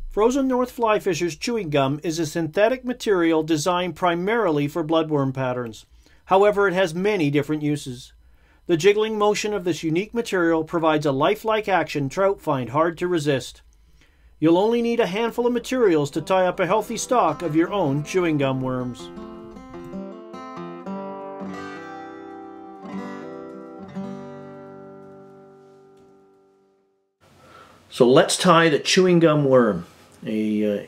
Frozen North Flyfisher's chewing gum is a synthetic material designed primarily for bloodworm patterns. However, it has many different uses. The jiggling motion of this unique material provides a lifelike action trout find hard to resist. You'll only need a handful of materials to tie up a healthy stock of your own chewing gum worms. So let's tie the chewing gum worm, a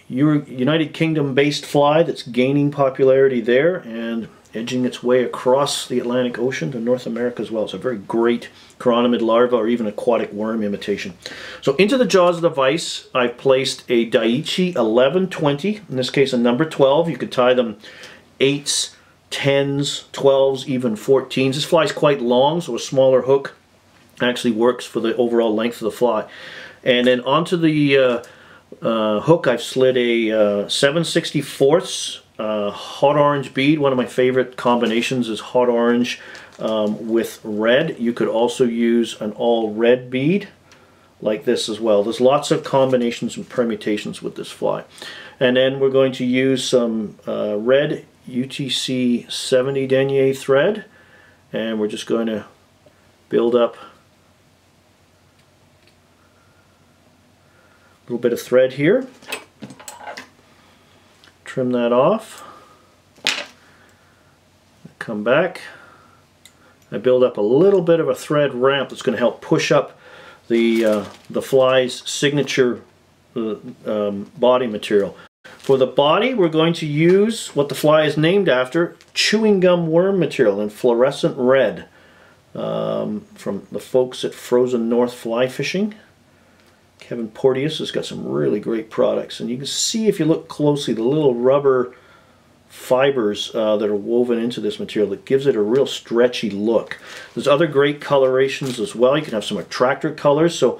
United Kingdom based fly that's gaining popularity there and edging its way across the Atlantic Ocean to North America as well. It's a very great chironomid larva or even aquatic worm imitation. So into the jaws of the vise I've placed a Daiichi 1120, in this case a number 12. You could tie them 8s, 10s, 12s, even 14s. This fly is quite long, so a smaller hook actually works for the overall length of the fly. And then onto the hook I've slid a 7/64 hot orange bead. One of my favorite combinations is hot orange with red. You could also use an all red bead like this as well. There's lots of combinations and permutations with this fly. And then we're going to use some red UTC 70 denier thread, and we're just going to build up a little bit of thread here. Trim that off. Come back. I build up a little bit of a thread ramp that's going to help push up the fly's signature body material. For the body, we're going to use what the fly is named after, chewing gum worm material in fluorescent red from the folks at Frozen North Fly Fishing. Kevin Porteous has got some really great products, and you can see if you look closely the little rubber fibers that are woven into this material that gives it a real stretchy look. There's other great colorations as well. You can have some attractor colors, so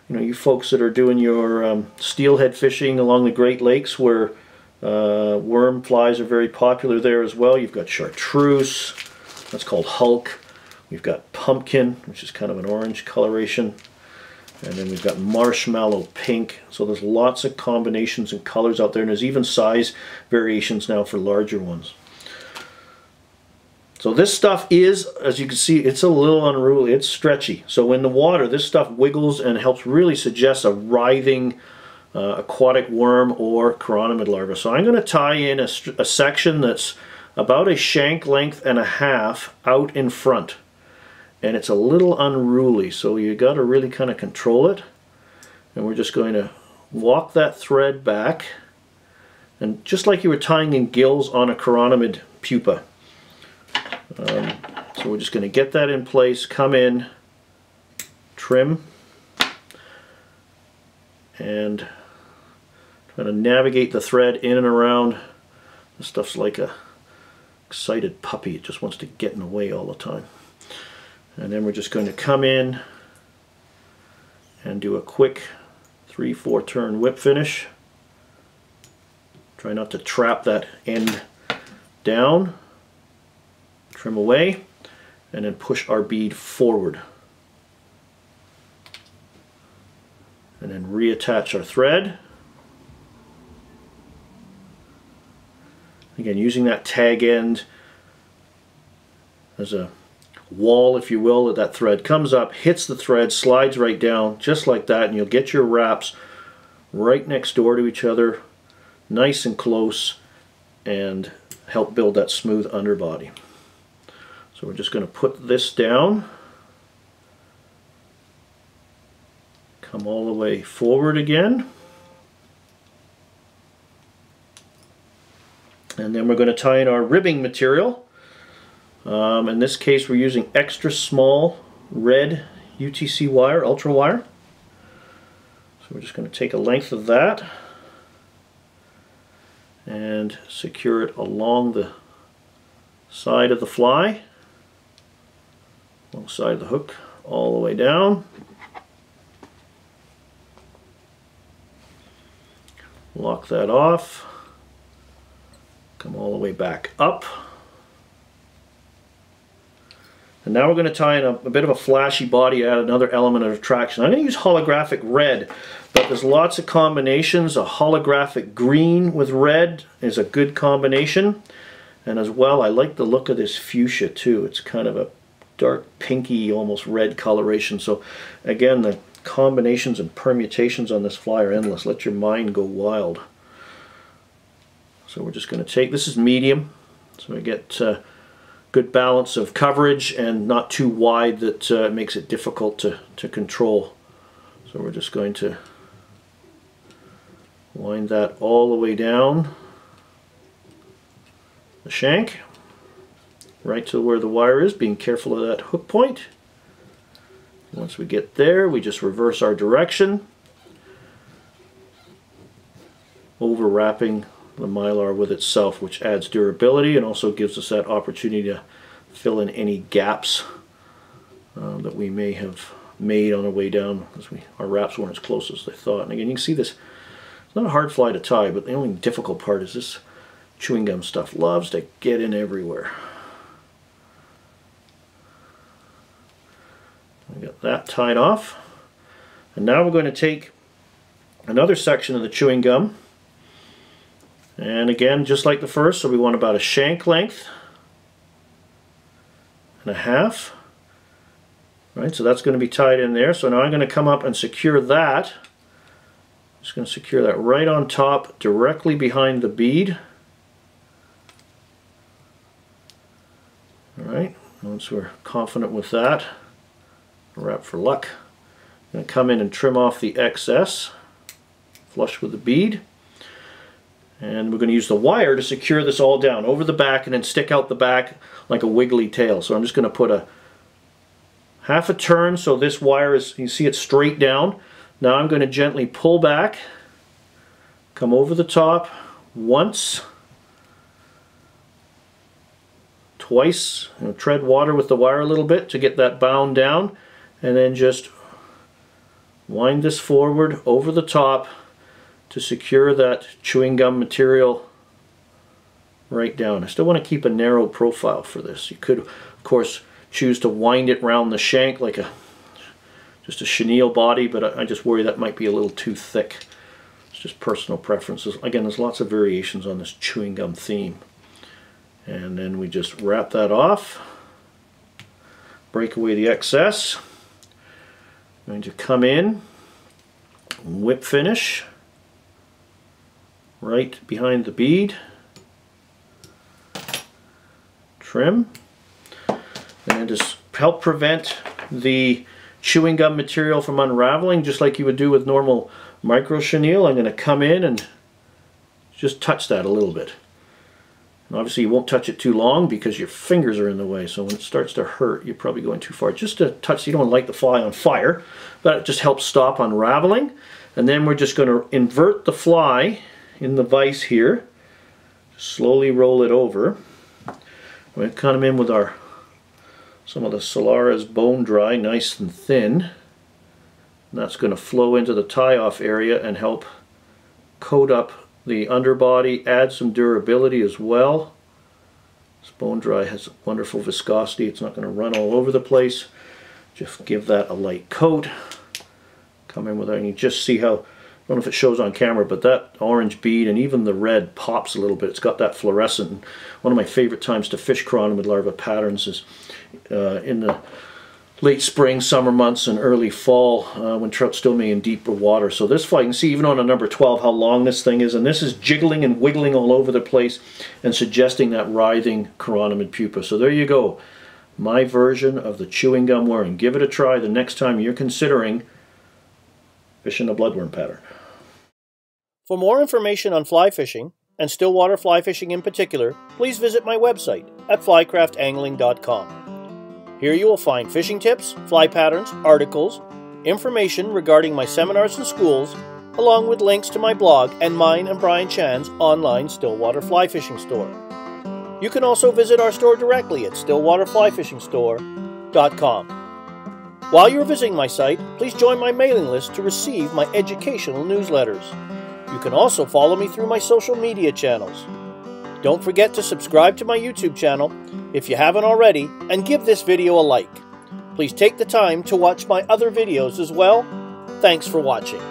you know, you folks that are doing your steelhead fishing along the Great Lakes where worm flies are very popular there as well. You've got chartreuse, that's called Hulk. We've got pumpkin, which is kind of an orange coloration. And then we've got marshmallow pink. So there's lots of combinations and colors out there, and there's even size variations now for larger ones. So this stuff is, as you can see, it's a little unruly. It's stretchy. So in the water, this stuff wiggles and helps really suggest a writhing aquatic worm or chironomid larva. So I'm going to tie in a section that's about a shank length and a half out in front. And it's a little unruly, so you got to really kind of control it. And we're just going to walk that thread back, and just like you were tying in gills on a chironomid pupa. So we're just going to get that in place, come in, trim, and try to navigate the thread in and around. This stuff's like a excited puppy. It just wants to get in the way all the time. And then we're just going to come in and do a quick 3-4 turn whip finish. Try not to trap that end down. Trim away and then push our bead forward. And then reattach our thread. Again, using that tag end as a wall, if you will, that thread comes up, hits the thread, slides right down, just like that, and you'll get your wraps right next door to each other, nice and close, and help build that smooth underbody. So we're just going to put this down, come all the way forward again, and then we're going to tie in our ribbing material. In this case we're using extra small red UTC wire, ultra wire. So we're just going to take a length of that and secure it along the side of the fly, alongside the hook, all the way down. Lock that off. Come all the way back up. And now we're going to tie in a bit of a flashy body, add another element of attraction. I'm going to use holographic red, but there's lots of combinations. A holographic green with red is a good combination. And as well, I like the look of this fuchsia too. It's kind of a dark pinky, almost red coloration. So again, the combinations and permutations on this fly are endless. Let your mind go wild. So we're just going to take, this is medium, so we get good balance of coverage and not too wide that makes it difficult to control. So we're just going to wind that all the way down the shank, right to where the wire is, being careful of that hook point. Once we get there, we just reverse our direction, overwrapping the mylar with itself, which adds durability and also gives us that opportunity to fill in any gaps that we may have made on the way down, as our wraps weren't as close as they thought. And again, you can see this, it's not a hard fly to tie, but the only difficult part is this chewing gum stuff loves to get in everywhere. I got that tied off, and now we're going to take another section of the chewing gum, and again, just like the first, so we want about a shank length and a half. Right, so that's going to be tied in there. So now I'm going to come up and secure that. Just going to secure that right on top, directly behind the bead. All right, once we're confident with that, wrap for luck. I'm going to come in and trim off the excess, flush with the bead. And we're going to use the wire to secure this all down over the back and then stick out the back like a wiggly tail. So I'm just going to put a half a turn so this wire is, you see it's straight down. Now I'm going to gently pull back, come over the top once, twice, tread water with the wire a little bit to get that bound down, and then just wind this forward over the top to secure that chewing gum material right down. I still want to keep a narrow profile for this. You could, of course, choose to wind it around the shank like just a chenille body, but I just worry that might be a little too thick. It's just personal preferences. Again, there's lots of variations on this chewing gum theme. And then we just wrap that off, break away the excess. I'm going to come in, whip finish, right behind the bead, trim, and just help prevent the chewing gum material from unraveling, just like you would do with normal micro chenille. I'm going to come in and just touch that a little bit. And obviously you won't touch it too long because your fingers are in the way, so when it starts to hurt you're probably going too far. Just to touch, you don't want to light the fly on fire, but it just helps stop unraveling. And then we're just going to invert the fly in the vise here, slowly roll it over. We're going to come in with some of the Solara's bone dry, nice and thin. And that's going to flow into the tie-off area and help coat up the underbody, add some durability as well. This bone dry has wonderful viscosity. It's not going to run all over the place. Just give that a light coat. Come in with that, and you just see how, I don't know if it shows on camera, but that orange bead and even the red pops a little bit. It's got that fluorescent. One of my favorite times to fish chironomid larva patterns is in the late spring, summer months, and early fall when trout still may in deeper water. So this fly, you can see even on a number 12 how long this thing is, and this is jiggling and wiggling all over the place and suggesting that writhing chironomid pupa. So there you go, my version of the chewing gum worm. Give it a try the next time you're considering fishing a bloodworm pattern. For more information on fly fishing, and stillwater fly fishing in particular, please visit my website at flycraftangling.com. Here you will find fishing tips, fly patterns, articles, information regarding my seminars and schools, along with links to my blog and mine and Brian Chan's online Stillwater Fly Fishing Store. You can also visit our store directly at stillwaterflyfishingstore.com. While you're visiting my site, please join my mailing list to receive my educational newsletters. You can also follow me through my social media channels. Don't forget to subscribe to my YouTube channel if you haven't already, and give this video a like. Please take the time to watch my other videos as well. Thanks for watching.